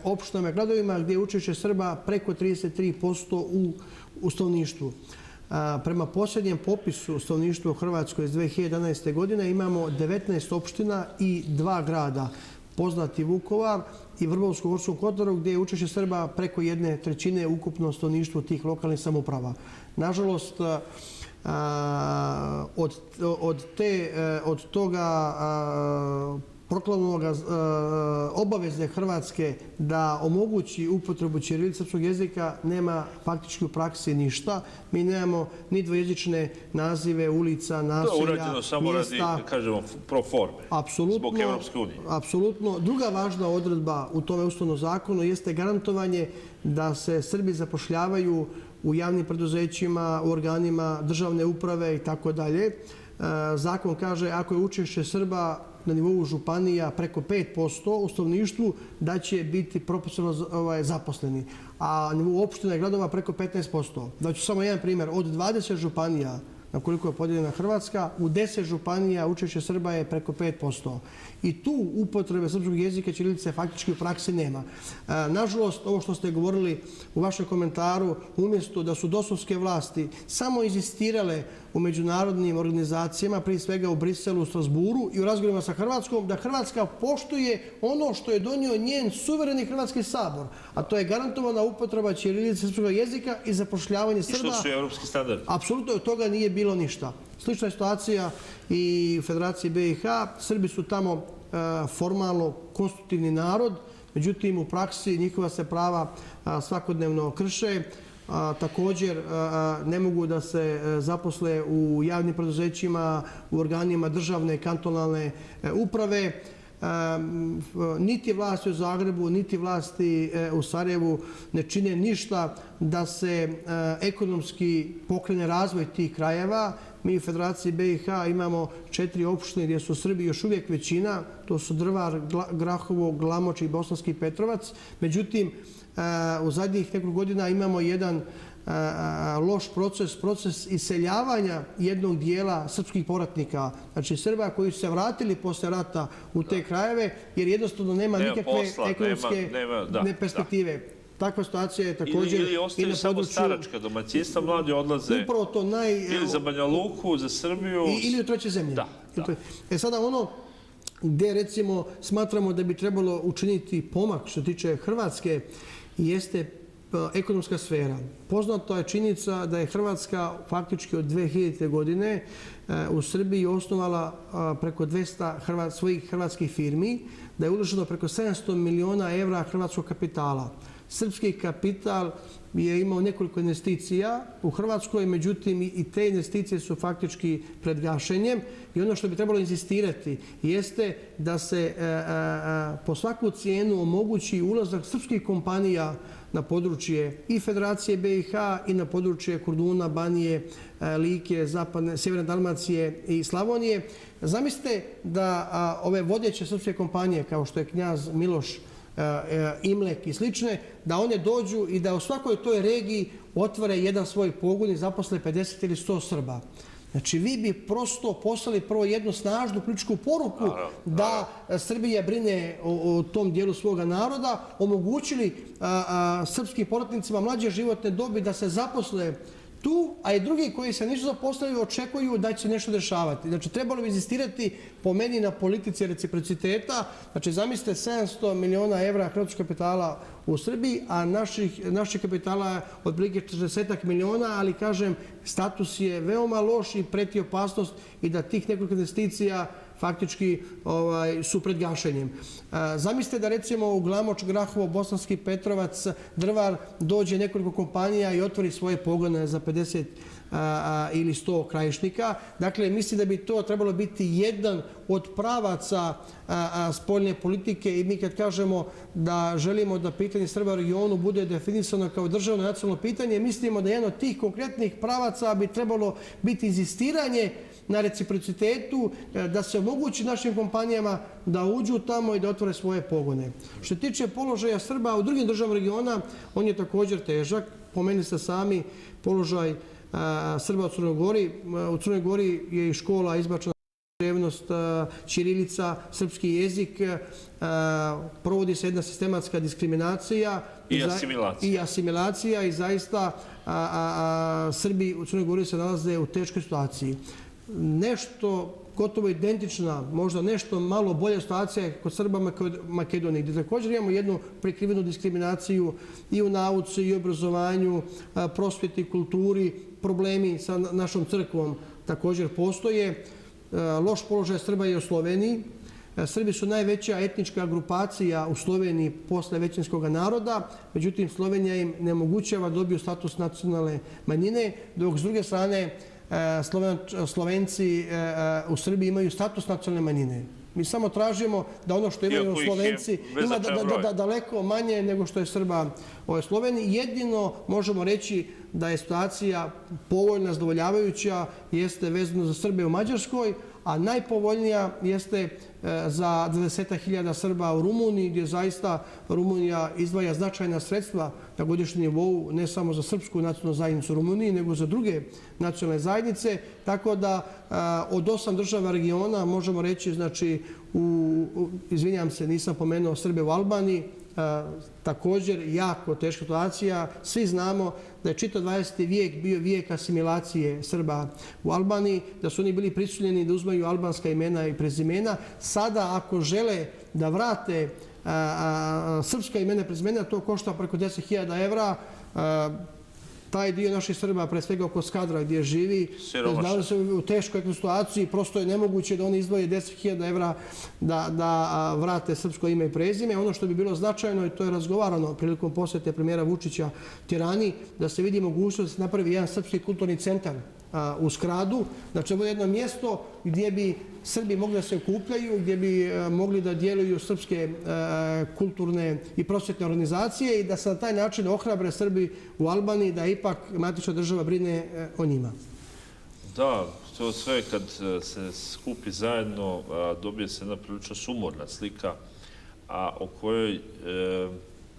opštinama i gradovima gdje je učešće Srba preko 33% u stanovništvu. Prema posljednjem popisu stanovništva u Hrvatskoj iz 2011. godine imamo 19 opština i 2 grada, poznati Vukovar i Vrbovsko u Gorskom Kotaru, gdje je učešće Srba preko 1/3 ukupno stanovništvo tih lokalnih samouprava. Nažalost, od toga proklamovanog obaveze Hrvatske da omogući upotrebu ćirilice srpskog jezika nema faktički u praksi ništa. Mi nemamo ni dvojezične nazive ulica, naselja, mjesta. To je urađeno samo radi, kažemo, pro forme, zbog Evropske unije. Apsolutno. Druga važna odredba u tome ustavnom zakonu jeste garantovanje da se Srbi zapošljavaju u javnim preduzećima, u organima državne uprave i tako dalje. Zakon kaže ako je učešće Srba na nivou županija preko 5% u stanovništvu, da će biti proporcionalno zaposleni, a na nivou opština i gradova preko 15%. Daću samo jedan primjer. Od 20 županija na koliko je podijeljena Hrvatska, u 10 županija učešće Srba je preko 5%. I tu upotrebe srpskog jezika i ćirilice faktički u praksi nema. Nažalost, ovo što ste govorili u vašem komentaru, umjesto da su dosovske vlasti samo inzistirale u međunarodnim organizacijama, prije svega u Briselu, u Strasburu i u razgovorima sa Hrvatskom, da Hrvatska poštuje ono što je donio njen suvereni Hrvatski sabor, a to je garantovana upotreba ćirilice srpskog jezika i zapošljavanje Srba. I što su evropski standardi? Apsolutno od toga nije bilo ništa. Slična je situacija i u Federaciji BiH. Srbi su tamo formalno konstitutivni narod, međutim u praksi njihova se prava svakodnevno krše. Također ne mogu da se zaposle u javnim preduzećima, u organima državne i kantonalne uprave. Niti vlasti u Zagrebu, niti vlasti u Sarajevu ne čine ništa da se ekonomski pokrene razvoj tih krajeva. Mi u Federaciji BiH imamo 4 opštine gdje su Srbi još uvijek većina. To su Drvar, Grahovo, Glamoč i Bosanski Petrovac. Međutim, u zadnjih nekoliko godina imamo jedan loš proces iseljavanja jednog dijela srpskih povratnika, znači Srba koji su se vratili posle rata u te krajeve, jer jednostavno nema nikakve ekonomske perspektive. Takva situacija je također ili ostaju samo staračka domaćinstva, mladi odlaze ili za Banja Luku, za Srbiju. Ili u treće zemlje. Sada ono gdje recimo smatramo da bi trebalo učiniti pomak što tiče Hrvatske jeste ekonomska sfera. Poznata je činjenica da je Hrvatska faktički od 2000. godine u Srbiji osnovala preko 200 svojih hrvatskih firmi, da je uloženo preko 700 miliona evra hrvatskog kapitala. Srpski kapital je imao nekoliko investicija u Hrvatskoj, međutim i te investicije su faktički pred gašenjem i ono što bi trebalo insistirati jeste da se po svaku cijenu omogući ulazak srpskih kompanija na područje i Federacije BiH i na područje Korduna, Banije, Like, Sjeverne Dalmacije i Slavonije. Zamislite da ove vodeće srpske kompanije kao što je Knjaz Miloš, Imlek i slične, da one dođu i da u svakoj toj regiji otvore jedan svoj pogon i zaposle 50 ili 100 Srba. Znači, vi bi prosto poslali prvo jednu snažnu političku poruku da Srbija brine o tom dijelu svoga naroda, omogućili srpskim povratnicima mlađe životne dobi da se zaposle tu, a i drugi koji se nisu zaposlili očekuju da će se nešto dešavati. Znači, trebalo bi insistirati po meni na politici reciprociteta. Znači, zamislite 700 miliona evra hrvatskog kapitala u Srbiji, a naših kapitala je otprilike 40 miliona, ali kažem, status je veoma loš i preti opasnost i da tih nekoliko investicija faktički su pred gašenjem. Zamislite da recimo u Glamoč, Grahovo, Bosanski Petrovac, Drvar dođe nekoliko kompanija i otvori svoje pogone za 50 ili 100 krajišnika. Dakle, mislim da bi to trebalo biti jedan od pravaca spoljne politike i mi kad kažemo da želimo da pitanje Srba u regionu bude definisano kao državno nacionalno pitanje, mislimo da jedan od tih konkretnih pravaca bi trebalo biti inzistiranje na reciprocitetu, da se omogući našim kompanijama da uđu tamo i da otvore svoje pogone. Što se tiče položaja Srba u drugim državama regiona, on je također težak. Pomenuli ste sami položaj Srba u Crnoj Gori. U Crnoj Gori je i škola izbačena književnost, ćirilica, srpski jezik, provodi se jedna sistematska diskriminacija i asimilacija i zaista Srbi u Crnoj Gori se nalaze u teškoj situaciji. Nešto gotovo identična, možda nešto malo bolja situacija kod Srba Makedonije, gdje također imamo jednu prikrivenu diskriminaciju i u nauci, i u obrazovanju, prosvjeti, kulturi, problemi sa našom crkvom također postoje. Loš položaj Srba je u Sloveniji. Srbi su najveća etnička grupacija u Sloveniji posle većinskog naroda, međutim Slovenija im ne omogućava da dobiju status nacionalne manjine, dok s druge strane Slovenci u Srbiji imaju status nacionalne manjine. Mi samo tražimo da ono što imaju Slovenci ima daleko manje nego što je Srba u Sloveniji. Jedino možemo reći da je situacija povoljna, zadovoljavajuća, jeste vezano za Srbe u Mađarskoj, a najpovoljnija jeste za 20.000 Srba u Rumuniji, gdje zaista Rumunija izdvaja značajna sredstva na godišnjem nivou, ne samo za srpsku nacionalnu zajednicu u Rumuniji, nego za druge nacionalne zajednice. Tako da od 8 država regiona možemo reći, znači, izvinjam se, nisam pomenuo Srbe u Albaniji, također jako teška situacija. Svi znamo da je čitav 20. vijek bio vijek asimilacije Srba u Albaniji, da su oni bili prisiljeni da uzmaju albanska imena i prezimena. Sada, ako žele da vrate srpska imena i prezimena, to košta preko 10.000 evra. Taj dio naših Srba, pre svega oko Skadra gdje živi, nalaze se u teškoj situaciji, prosto je nemoguće da oni izdvoje 10.000 evra da vrate srpsko ime i prezime. Ono što bi bilo značajno, i to je razgovarano prilikom posjete premijera Vučića Tirani, da se vidi mogućnost da se napravi jedan srpski kulturni centar u Skradu. Znači, ovo je jedno mjesto gdje bi Srbi mogli da se okupljaju, gdje bi mogli da djeluju srpske kulturne i prosvjetne organizacije i da se na taj način ohrabre Srbi u Albaniji, da ipak matična država brine o njima. Da, to sve kad se skupi zajedno dobije se jedna prilično sumorna slika, a o kojoj,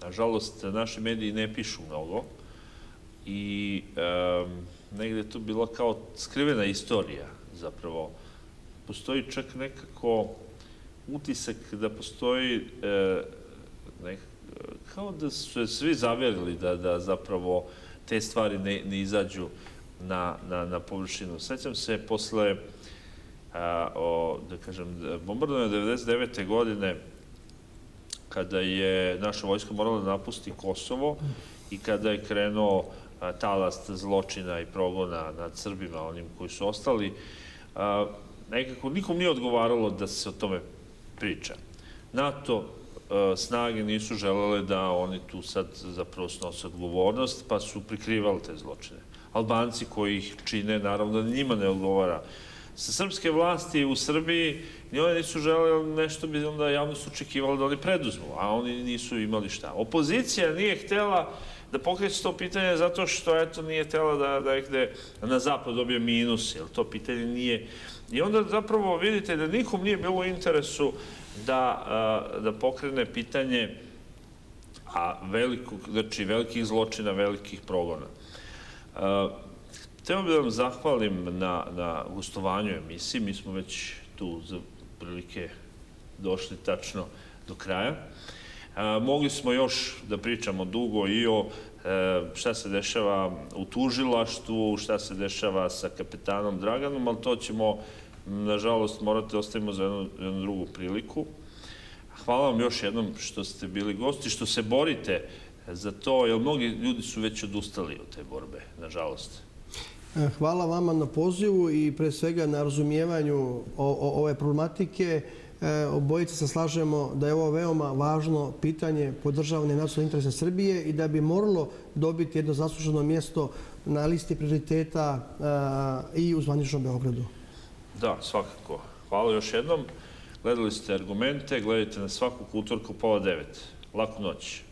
nažalost, naši mediji ne pišu mnogo i negdje je tu bila kao skrivena istorija zapravo. Postoji čak nekako utisak da postoji kao da su svi zavjerili da zapravo te stvari ne izađu na površinu. Sjećam se posle bombardovanja 1999. godine kada je naša vojska morala da napusti Kosovo i kada je krenuo talast zločina i progona nad Srbima, onim koji su ostali, nekako nikom nije odgovaralo da se o tome priča. NATO snage nisu želele da oni tu sad zapravo snose odgovornost, pa su prikrivali te zločine. Albanci koji ih čine, naravno da njima ne odgovara. Sa srpske vlasti u Srbiji ni oni nisu želeli nešto, bi onda javnost očekivala da oni preduzmu, a oni nisu imali šta. Opozicija nije htjela da pokreće to pitanje zato što, eto, nije htjela da ih na zapad dobije minus, jer to pitanje nije. I onda zapravo vidite da nikom nije bilo u interesu da pokrene pitanje velikih zločina, velikih progona. Hteo bih da vam zahvalim na gostovanju emisiji. Mi smo već tu za prilike došli tačno do kraja. Mogli smo još da pričamo dugo i o šta se dešava u tužilaštvu, šta se dešava sa kapetanom Draganom, ali to ćemo, nažalost, morate ostavimo za jednu drugu priliku. Hvala vam još jednom što ste bili gosti, što se borite za to, jer mnogi ljudi su već odustali od te borbe, nažalost. Hvala vama na pozivu i pre svega na razumijevanju ove problematike. Obojice se slažemo da je ovo veoma važno pitanje podržavanja nacionalnih interesa Srbije i da bi moralo dobiti jedno zasluženo mjesto na listi prioriteta i u zvaničnom Beogradu. Da, svakako. Hvala još jednom. Gledali ste Argumente, gledajte na svaku utorku 8:30. Laku noć.